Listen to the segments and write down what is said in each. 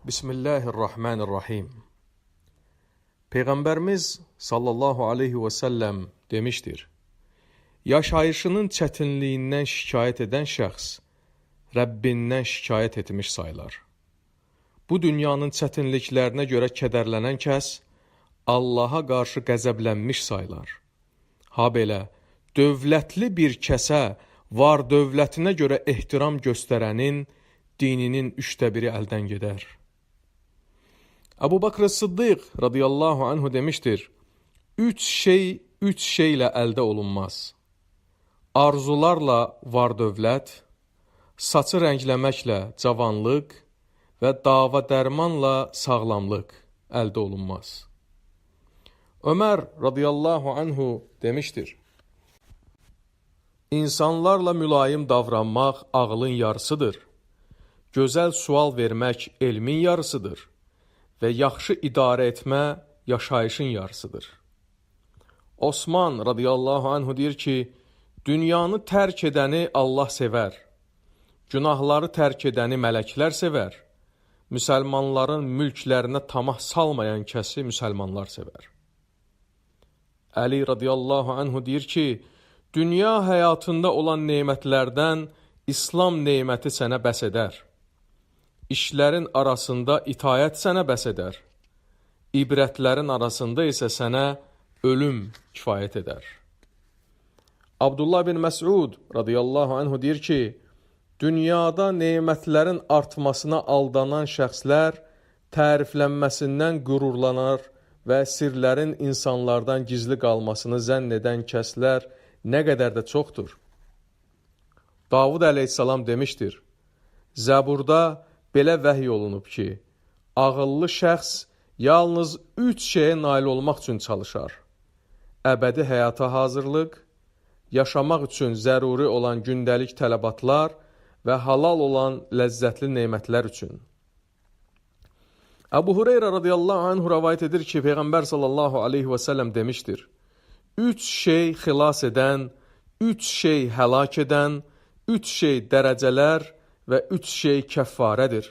Bismillahirrahmanirrahim. Peyğəmbərimiz sallallahu aleyhi və səlləm demişdir: yaşayışının çətinliyindən şikayət edən şəxs Rəbbindən şikayət etmiş sayılar. Bu dünyanın çətinliklərinə görə kədərlənən kəs Allaha qarşı qəzəblənmiş sayılar. Ha belə, dövlətli bir kəsə var dövlətinə görə ehtiram göstərənin dininin 1/3 əldən gedər. Əbu Bakr Sıddiq radiyallahu anhu demişdir: üç şeylə əldə olunmaz. Arzularla var dövlət, saçı rəngləməklə cavanlıq və dava dərmanla sağlamlıq əldə olunmaz. Ömər radiyallahu anhu demişdir: İnsanlarla mülayim davranmaq ağlın yarısıdır. Gözəl sual vermək elmin yarısıdır. Və yaxşı idarə etmə yaşayışın yarısıdır. Osman radiyallahu anhu deyir ki, dünyanı tərk edəni Allah sevər, günahları tərk edəni mələklər sevər, müsəlmanların mülklərinə tamah salmayan kəsi müsəlmanlar sevər. Əli radiyallahu anhu deyir ki, dünya həyatında olan nemətlərdən İslam neməti sənə bəs edər. İşlərin arasında itayət sənə bəs edər. İbrətlərin arasında isə sənə ölüm kifayət edər. Abdullah bin Məsud radiyallahu anhu deyir ki, dünyada nemətlərin artmasına aldanan şəxslər təriflənməsindən qürurlanar və sirlərin insanlardan gizli qalmasını zənn edən kəslər nə qədər də çoxdur. Davud əleyhissalam demişdir: Zəburda belə vəhiy olunub ki, ağıllı şəxs yalnız 3 şeyə nail olmaq üçün çalışar: əbədi həyata hazırlıq, yaşamaq üçün zəruri olan gündəlik tələbatlar və halal olan ləzzətli nemətlər üçün. Əbu Hüreyrə radiyallahu anhu rəvayət edir ki, Peyğəmbər sallallahu aleyhi və səlləm demişdir: 3 şey xilas edən, 3 şey həlak edən, 3 şey dərəcələr və 3 şey kəffarədir.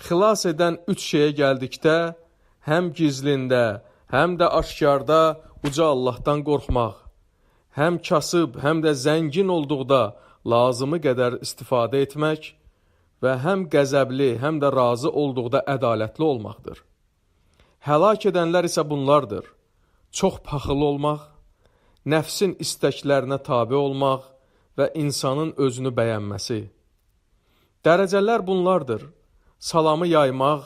Xilas edən 3 şeyə gəldikdə, həm gizlində, həm də aşkarda uca Allahdan qorxmaq, həm kasıb, həm də zəngin olduqda lazımı qədər istifadə etmək və həm qəzəbli, həm də razı olduqda ədalətli olmaqdır. Həlak edənlər isə bunlardır: çox paxılı olmaq, nəfsin istəklərinə tabe olmaq və insanın özünü bəyənməsi. Dərəcələr bunlardır: salamı yaymaq,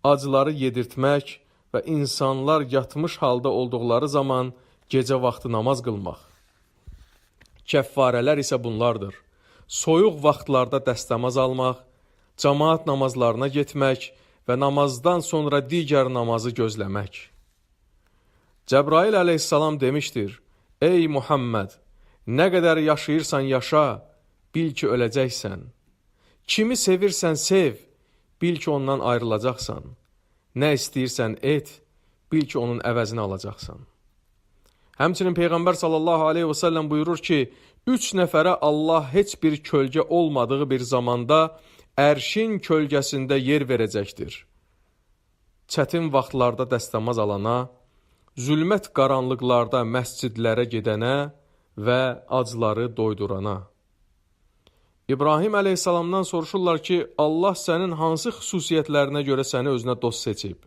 acıları yedirtmək və insanlar yatmış halda olduqları zaman gecə vaxtı namaz qılmaq. Kəffarələr isə bunlardır: soyuq vaxtlarda dəstəmaz almaq, cəmaat namazlarına getmək və namazdan sonra digər namazı gözləmək. Cəbrail əleyhissalam demişdir: ey Muhammed, nə qədər yaşayırsan yaşa, bil ki öləcəksən. Kimi sevirsən sev, bil ki ondan ayrılacaqsan. Nə istəyirsən et, bil ki onun əvəzini alacaqsan. Həmçinin Peyğəmbər sallallahu aleyhi və səlləm buyurur ki, 3 nəfərə Allah heç bir kölgə olmadığı bir zamanda ərşin kölgəsində yer verəcəkdir. Çətin vaxtlarda dəstəmaz alana, zülmət qaranlıqlarda məscidlərə gedənə və acları doydurana. İbrahim əleyhissalamdan soruşurlar ki, Allah sənin hansı xüsusiyyətlərinə görə səni özünə dost seçib?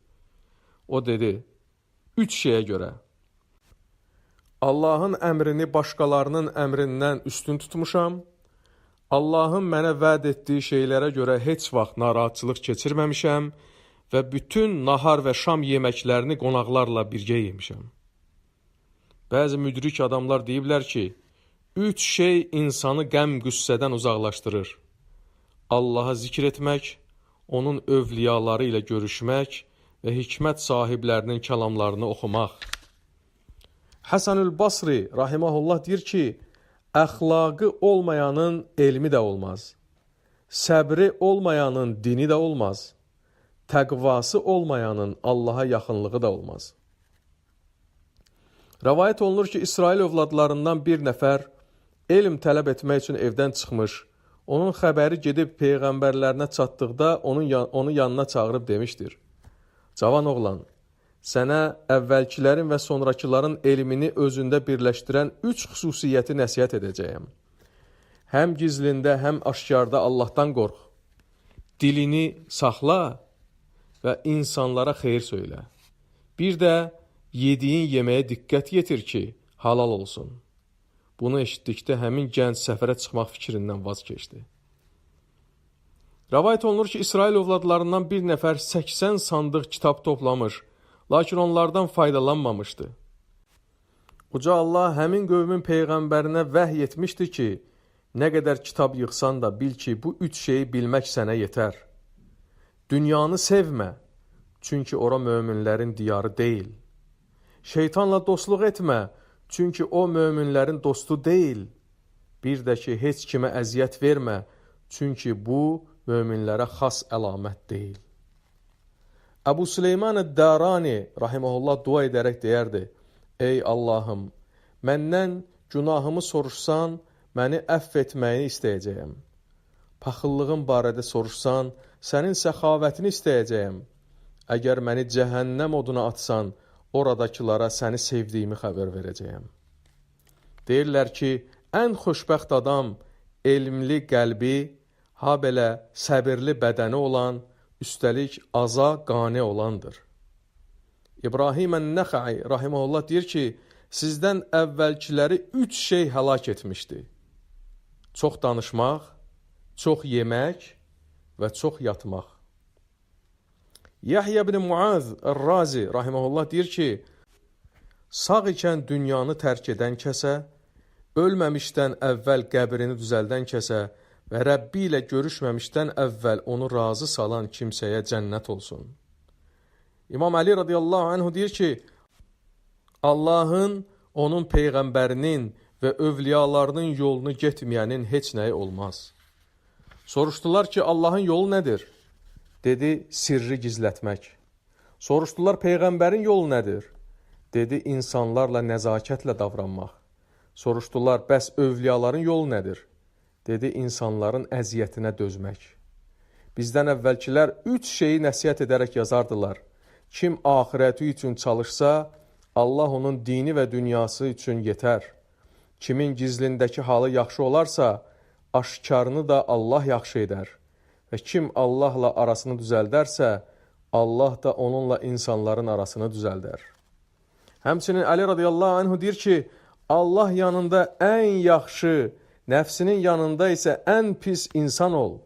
O dedi: 3 şeyə görə. Allahın əmrini başqalarının əmrindən üstün tutmuşam, Allahın mənə vəd etdiyi şeylərə görə heç vaxt narahatçılıq keçirməmişəm və bütün nahar və şam yeməklərini qonaqlarla birgə yemişəm. Bəzi müdrik adamlar deyiblər ki, 3 şey insanı qəm-qüssədən uzaqlaşdırır: Allah'a zikr etmək, onun övliyaları ilə görüşmək və hikmət sahiblərinin kəlamlarını oxumaq. Həsən-ül Basri rahiməhullah deyir ki, əxlaqı olmayanın elmi də olmaz, səbri olmayanın dini də olmaz, təqvası olmayanın Allaha yaxınlığı da olmaz. Rəvayət olunur ki, İsrail övladlarından bir nəfər elm tələb etmək üçün evdən çıxmış, onun xəbəri gedib peyğəmbərlərinə çatdıqda onu yanına çağırıb demişdir. Cavan oğlan, sənə əvvəlkilərin və sonrakıların elmini özündə birləşdirən 3 xüsusiyyəti nəsihət edəcəyəm. Həm gizlində, həm aşkarda Allahdan qorx. Dilini saxla və insanlara xeyir söylə. Bir də yediyin yeməyə diqqət yetir ki, halal olsun. Bunu eşitdikdə həmin gənc səfərə çıxmaq fikrindən vaz keçdi. Rəvayət olunur ki, İsrail övladlarından bir nəfər 80 sandıq kitab toplamış, lakin onlardan faydalanmamışdı. Uca Allah həmin qövmün peyğəmbərinə vəhy etmişdi ki, nə qədər kitab yığsan da bil ki, bu 3 şeyi bilmək sənə yetər. Dünyanı sevmə, çünki ora möminlərin diyarı deyil. Şeytanla dostluq etmə, çünki o möminlərin dostu deyil. Bir də ki, heç kimə əziyyət vermə, çünki bu möminlərə xas əlamət deyil. Əbu Süleyman Dərani rahiməhullah dua edərək deyərdi, ey Allahım, məndən günahımı soruşsan, məni əfv etməyini istəyəcəyəm. Paxıllığım barədə soruşsan, sənin səxavətini istəyəcəyəm. Əgər məni cəhənnəm oduna atsan, oradakılara səni sevdiyimi xəbər verəcəyəm. Deyirlər ki, ən xoşbəxt adam elmli qəlbi, ha belə səbirli bədəni olan, üstəlik aza qane olandır. İbrahim Ən-Nəxəi rahiməhullah deyir ki, sizdən əvvəlkiləri 3 şey həlak etmişdi. Çox danışmaq, çox yemək və çox yatmaq. Yahya ibn Muaz Ər-Razi rahiməhullah deyir ki, sağ ikən dünyanı tərk edən kəsə, ölməmişdən əvvəl qəbrini düzəldən kəsə və Rəbbi ilə görüşməmişdən əvvəl onu razı salan kimsəyə cənnət olsun. İmam Əli radiyallahu anhu deyir ki, Allahın, onun peyğəmbərinin və övliyalarının yolunu getməyənin heç nəyi olmaz. Soruşdular ki, Allahın yolu nədir? Dedi, sirri gizlətmək. Soruşdular, peyğəmbərin yolu nədir? Dedi, insanlarla nəzakətlə davranmaq. Soruşdular, bəs övliyaların yolu nədir? Dedi, insanların əziyyətinə dözmək. Bizdən əvvəlkilər 3 şeyi nəsihət edərək yazardılar. Kim axirəti üçün çalışsa, Allah onun dini və dünyası üçün yetər. Kimin gizlindəki halı yaxşı olarsa, aşkarını da Allah yaxşı edər. Və kim Allahla arasını düzəldərsə, Allah da onunla insanların arasını düzəldər. Həmçinin Əli radiyallahu anhu deyir ki, Allah yanında ən yaxşı, nəfsinin yanında isə ən pis insan ol.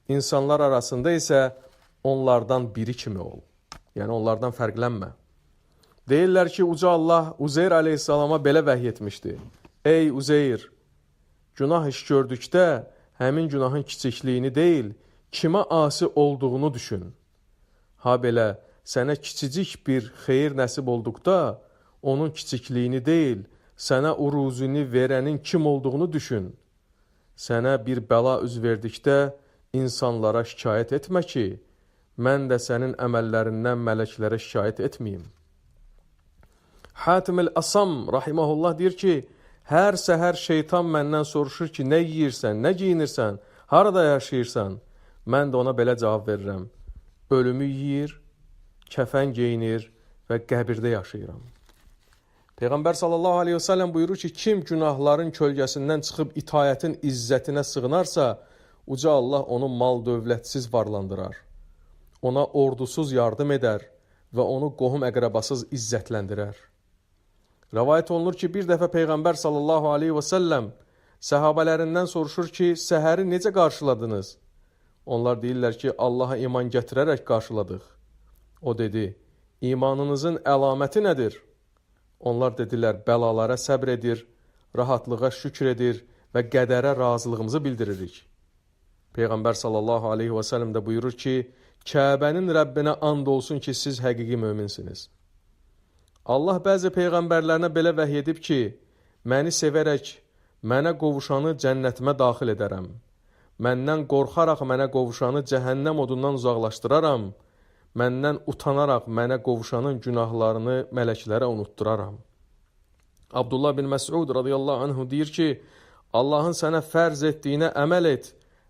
İnsanlar arasında isə onlardan biri kimi ol. Yəni onlardan fərqlənmə. Deyirlər ki, Uca Allah Uzeyr aleyhissalama belə vəhy etmişdi. Ey Uzeyr, günah iş gördükdə, həmin günahın kiçikliyini deyil, kimə asi olduğunu düşün. Ha belə, sənə kiçicik bir xeyir nəsib olduqda, onun kiçikliyini deyil, sənə uruzunu verənin kim olduğunu düşün. Sənə bir bəla üz verdikdə, insanlara şikayət etmə ki, mən də sənin əməllərindən mələklərə şikayət etməyim. Hatim el-Asam rahiməhullah deyir ki, hər səhər şeytan məndən soruşur ki, nə yeyirsən, nə giyinirsən, harada yaşayırsan? Mən də ona belə cavab verirəm. Ölümü yeyir, kəfən geyinir və qəbirdə yaşayıram. Peyğəmbər sallallahu aleyhi və səlləm buyurur ki, kim günahların kölgəsindən çıxıb itayətin izzətinə sığınarsa, Uca Allah onu mal dövlətsiz varlandırar. Ona ordusuz yardım edər və onu qohum əqrəbasız izzətləndirər. Rəvayət olunur ki, bir dəfə Peyğəmbər sallallahu aleyhi və səlləm səhabələrindən soruşur ki, səhəri necə qarşıladınız? Onlar deyirlər ki, Allaha iman gətirərək qarşıladıq. O dedi, imanınızın əlaməti nədir? Onlar dedilər, bəlalara səbr edir, rahatlığa şükür edir və qədərə razılığımızı bildiririk. Peyğəmbər sallallahu aleyhi və səlləm də buyurur ki, Kəbənin Rəbbinə and olsun ki, siz həqiqi möminsiniz. Allah bəzi peyğəmbərlərinə belə vəhy edib ki, məni sevərək, mənə qovuşanı cənnətimə daxil edərəm. Məndən qorxaraq mənə qovuşanı cəhənnəm odundan uzaqlaşdıraram. Məndən utanaraq mənə qovuşanın günahlarını mələklərə unutturaram. Abdullah bin Məsud radiyallahu anhu deyir ki, Allahın sənə fərz etdiyinə əməl et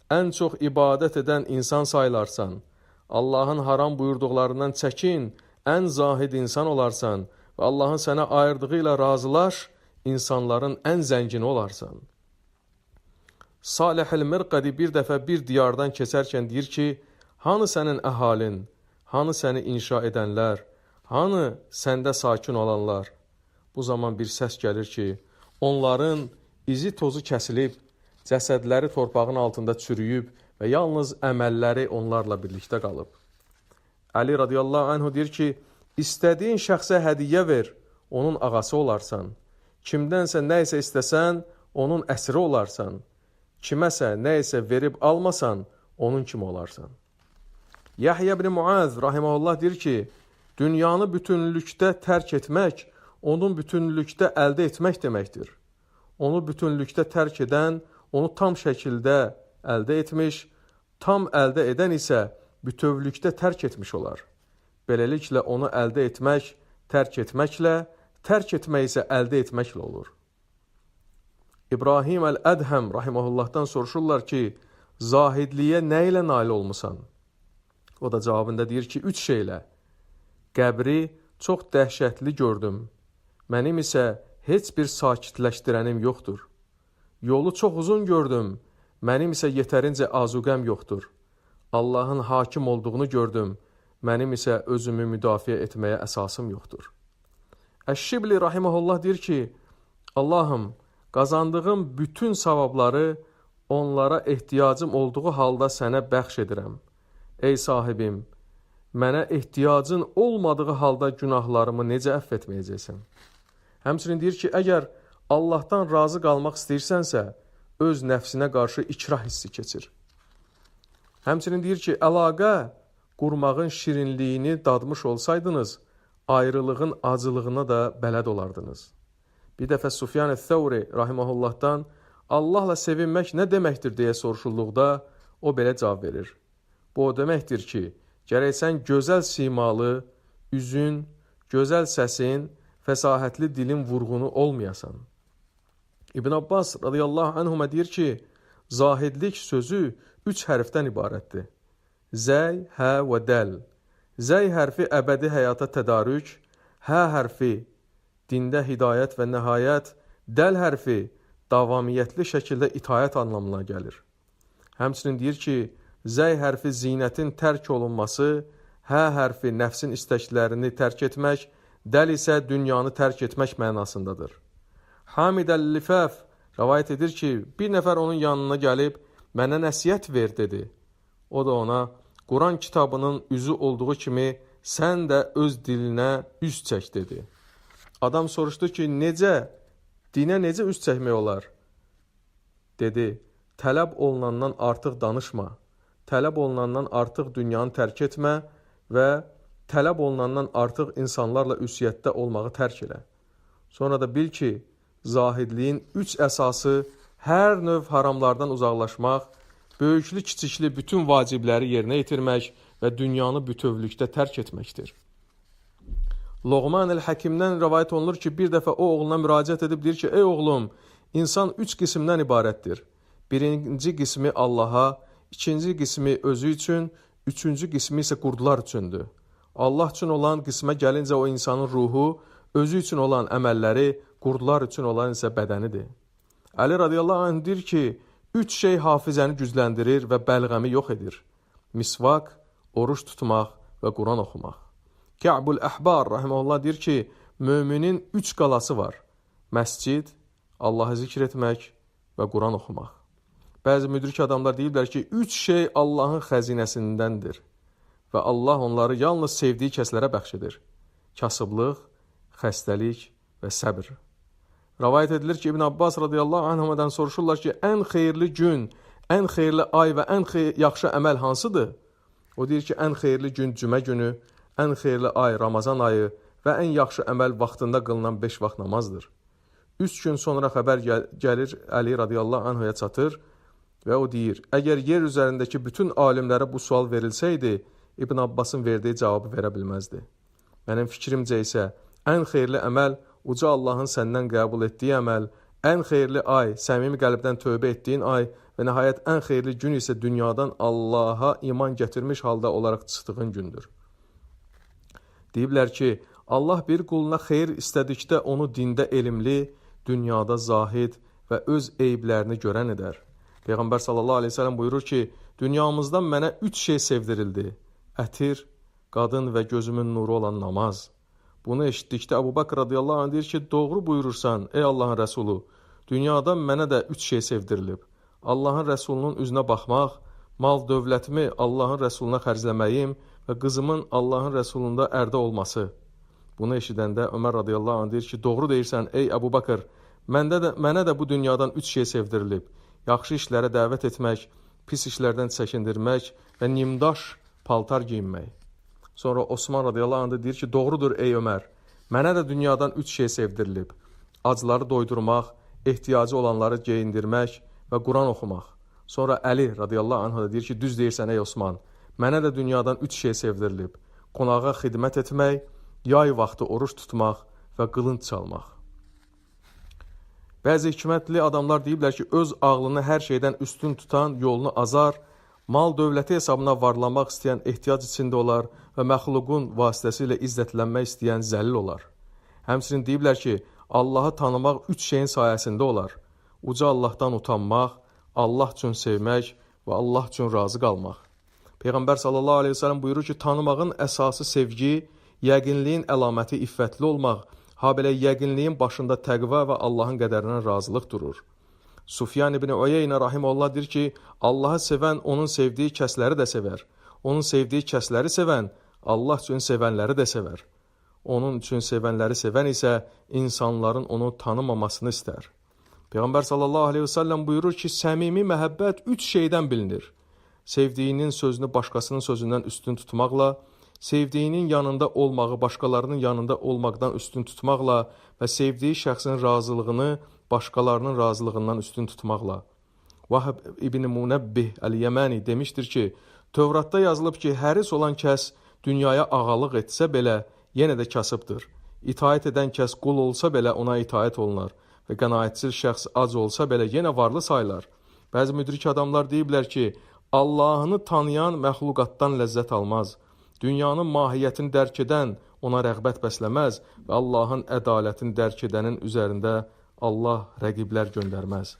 ən çox ibadət edən insan sayılarsan. Allahın haram buyurduqlarından çəkin, ən zahid insan olarsan və Allahın sənə ayırdığı ilə razılaş, insanların ən zəngini olarsan. Salih el-Mirqadi bir dəfə bir diyardan keçərkən deyir ki, hanı sənin əhalin, hanı səni inşa edənlər, hanı səndə sakin olanlar? Bu zaman bir səs gəlir ki, onların izi tozu kəsilib, cəsədləri torpağın altında çürüyüb və yalnız əməlləri onlarla birlikdə qalıb. Əli radiyallahu anhu deyir ki, istədiyin şəxsə hədiyyə ver, onun ağası olarsan. Kimdənsə nə isə istəsən, onun əsiri olarsan. Kiməsə nə isə verib almasan, onun kimi olarsan. Yahya ibn Muaz rahimehullah deyir ki, dünyanı bütünlükdə tərk etmək, onu bütünlükdə əldə etmək deməkdir. Onu bütünlükdə tərk edən, onu tam şəkildə əldə etmiş, tam əldə edən isə bütövlükdə tərk etmiş olar. Beləliklə onu əldə etmək, tərk etməklə, tərk etmək isə əldə etməklə olur. İbrahim əl-Ədhəm rahimehullahdan soruşurlar ki, zahidliyə nə ilə nail olmusan? O da cavabında deyir ki, 3 şeylə. Qəbri çox dəhşətli gördüm. Mənim isə heç bir sakitləşdirənim yoxdur. Yolu çox uzun gördüm. Mənim isə yetərincə azuqəm yoxdur. Allahın hakim olduğunu gördüm. Mənim isə özümü müdafiə etməyə əsasım yoxdur. Əş-Şibli rahimehullah deyir ki, Allahım, qazandığım bütün savabları onlara ehtiyacım olduğu halda sənə bəxş edirəm. Ey sahibim, mənə ehtiyacın olmadığı halda günahlarımı necə əfv etməyəcəksən? Həmçinin deyir ki, əgər Allahdan razı qalmaq istəyirsənsə, öz nəfsinə qarşı ikrah hissi keçir. Həmçinin deyir ki, əlaqə qurmağın şirinliyini dadmış olsaydınız, ayrılığın acılığına da bələd olardınız. Bir dəfə Sufyan əth-Thawri rahimehullahdan Allahla sevinmək nə deməkdir deyə soruşulduqda o belə cavab verir. Bu o deməkdir ki, gərək sən gözəl simalı, üzün, gözəl səsin, fəsahətli dilin vurğunu olmayasan. İbn Abbas radiyallahu anhuma deyir ki, zahidlik sözü 3 hərfdən ibarətdir. Zəy, hə və dəl. Zəy hərfi əbədi həyata tədarük, hə hərfi dində hidayət və nəhayət, dəl hərfi davamiyyətli şəkildə itayət anlamına gəlir. Həmçinin deyir ki, zəy hərfi zinətin tərk olunması, hə hərfi nəfsin istəklərini tərk etmək, dəl isə dünyanı tərk etmək mənasındadır. Hamid əl-Lifəf rəvayət edir ki, bir nəfər onun yanına gəlib, mənə nəsiyyət ver, dedi. O da ona, Quran kitabının üzü olduğu kimi, sən də öz dilinə üz çək, dedi. Adam soruşdu ki, dinə necə üz çəkmək olar? Dedi, tələb olunandan artıq danışma, tələb olunandan artıq dünyanı tərk etmə və tələb olunandan artıq insanlarla ünsiyyətdə olmağı tərk elə. Sonra da bil ki, zahidliyin 3 əsası hər növ haramlardan uzaqlaşmaq, böyüklü kiçikli bütün vacibləri yerinə yetirmək və dünyanı bütövlükdə tərk etməkdir. Loğman el-Həkimdən rəvayət olunur ki, bir dəfə o oğluna müraciət edib deyir ki, ey oğlum, insan 3 qismdən ibarətdir. Birinci qismi Allaha, ikinci qismi özü üçün, üçüncü qismi isə qurdular üçündür. Allah üçün olan qismə gəlincə o insanın ruhu, özü üçün olan əməlləri, qurdular üçün olan isə bədənidir. Əli radiyallahu anh deyir ki, 3 şey hafizəni gücləndirir və bəlğəmi yox edir. Misvak, oruç tutmaq və Quran oxumaq. Kə'bul Əhbar rahimehullah deyir ki, müminin 3 qalası var. Məscid, Allahı zikr etmək və Quran oxumaq. Bəzi müdrik adamlar deyirlər ki, 3 şey Allahın xəzinəsindəndir və Allah onları yalnız sevdiyi kəslərə bəxş edir. Kasıblıq, xəstəlik və səbr. Rəvayət edilir ki, İbn Abbas radiyallahu anhümədən soruşurlar ki, ən xeyirli gün, ən xeyirli ay və ən yaxşı əməl hansıdır? O deyir ki, ən xeyirli gün cümə günü, ən xeyirli ay Ramazan ayı və ən yaxşı əməl vaxtında qılınan 5 vaxt namazdır. 3 gün sonra xəbər gəlir, Əli radiyallahu anhüyə çatır və o deyir, əgər yer üzərindəki bütün alimlərə bu sual verilsəydi, İbn Abbasın verdiyi cavabı verə bilməzdi. Mənim fikrimcə isə ən xeyirli əməl uca Allahın səndən qəbul etdiyi əməl, ən xeyirli ay, səmimi qəlbdən tövbə etdiyin ay və nəhayət ən xeyirli gün isə dünyadan Allaha iman gətirmiş halda olaraq çıxdığın gündür. Deyiblər ki, Allah bir quluna xeyir istədikdə onu dində elmli, dünyada zahid və öz eyblərini görən edər. Peyğəmbər sallallahu aleyhi ve sellem buyurur ki, dünyamızdan mənə 3 şey sevdirildi. Ətir, qadın və gözümün nuru olan namaz. Bunu eşitdikdə Əbu Bakr radiyallahu anh deyir ki, doğru buyurursan ey Allahın Rəsulu, dünyadan mənə də 3 şey sevdirilib. Allahın Rəsulunun üzünə baxmaq, mal dövlətimi Allahın Rəsuluna xərcləməyim və qızımın Allahın Rəsulunda ərdə olması. Bunu eşidəndə Ömər radiyallahu anh deyir ki, doğru deyirsən ey Əbu Bakr, mənə də bu dünyadan 3 şey sevdirilib. Yaxşı işlərə dəvət etmək, pis işlərdən çəkindirmək və nimdaş paltar giyinmək. Sonra Osman radiyallahu anh deyir ki, doğrudur ey Ömər, mənə də dünyadan 3 şey sevdirilib. Acıları doydurmaq, ehtiyacı olanları geyindirmək və Quran oxumaq. Sonra Əli radiyallahu anh da deyir ki, düz deyirsən ey Osman, mənə də dünyadan 3 şey sevdirilib. Qonağa xidmət etmək, yay vaxtı oruç tutmaq və qılınc çalmaq. Bəzi hikmətli adamlar deyiblər ki, öz ağlını hər şeydən üstün tutan yolunu azar, mal dövləti hesabına varlanmaq istəyən ehtiyac içində olar və məxluqun vasitəsilə izzətlənmək istəyən zəlil olar. Həmçinin deyiblər ki, Allahı tanımaq 3 şeyin sayəsində olar. Uca Allahdan utanmaq, Allah üçün sevmək və Allah üçün razı qalmaq. Peyğəmbər sallallahu aleyhi ve sellem buyurur ki, tanımağın əsası sevgi, yəqinliyin əlaməti iffətli olmaq, ha belə yəqinliyin başında təqva və Allahın qədərindən razılıq durur. Sufyan ibn Uyeynə rahimehullah deyir ki, Allahı sevən onun sevdiyi kəsləri də sevər. Onun sevdiyi kəsləri sevən Allah üçün sevənləri də sevər. Onun üçün sevənləri sevən isə insanların onu tanımamasını istər. Peyğəmbər sallallahu aleyhi ve sellem buyurur ki, səmimi məhəbbət 3 şeydən bilinir. Sevdiyinin sözünü başqasının sözündən üstün tutmaqla, sevdiyinin yanında olmağı başqalarının yanında olmaqdan üstün tutmaqla və sevdiyi şəxsin razılığını başqalarının razılığından üstün tutmaqla. Vahab ibn Munebbih Əl-Yəməni demişdir ki, Tövratda yazılıb ki, həris olan kəs dünyaya ağalıq etsə belə yenə də kasıbdır. İtaət edən kəs qul olsa belə ona itaət olunar və qənaətsiz şəxs ac olsa belə yenə varlı saylar. Bəzi müdrik adamlar deyiblər ki, Allahını tanıyan məxluqatdan ləzzət almaz. Dünyanın mahiyyətini dərk edən ona rəğbət bəsləməz və Allahın ədalətini dərk edənin üzərində Allah rəqiblər göndərməz.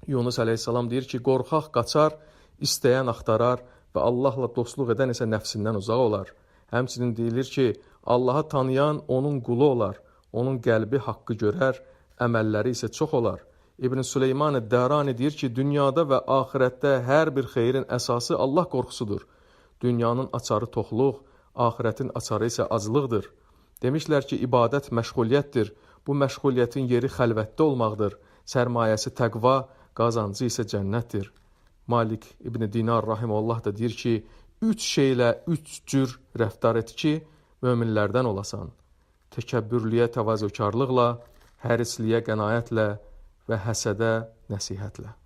Yunus əleyhissalam deyir ki, qorxaq qaçar, istəyən axtarar və Allahla dostluq edən isə nəfsindən uzaq olar. Həmçinin deyilir ki, Allahı tanıyan onun qulu olar, onun qəlbi haqqı görər, əməlləri isə çox olar. İbn Süleyman Dərani deyir ki, dünyada və axirətdə hər bir xeyrin əsası Allah qorxusudur. Dünyanın açarı toxluq, axirətin açarı isə acılıqdır. Demişlər ki, ibadət məşğuliyyətdir. Bu məşğuliyyətin yeri xəlvətdə olmaqdır. Sərmayəsi təqva, qazancı isə cənnətdir. Malik İbn Dinar rahimehullah da deyir ki, 3 şeylə 3 cür rəftar et ki, möminlərdən olasan. Təkəbbürlüyə təvazökarlıqla, hərisliyə qənaətlə və həsədə nəsihətlə.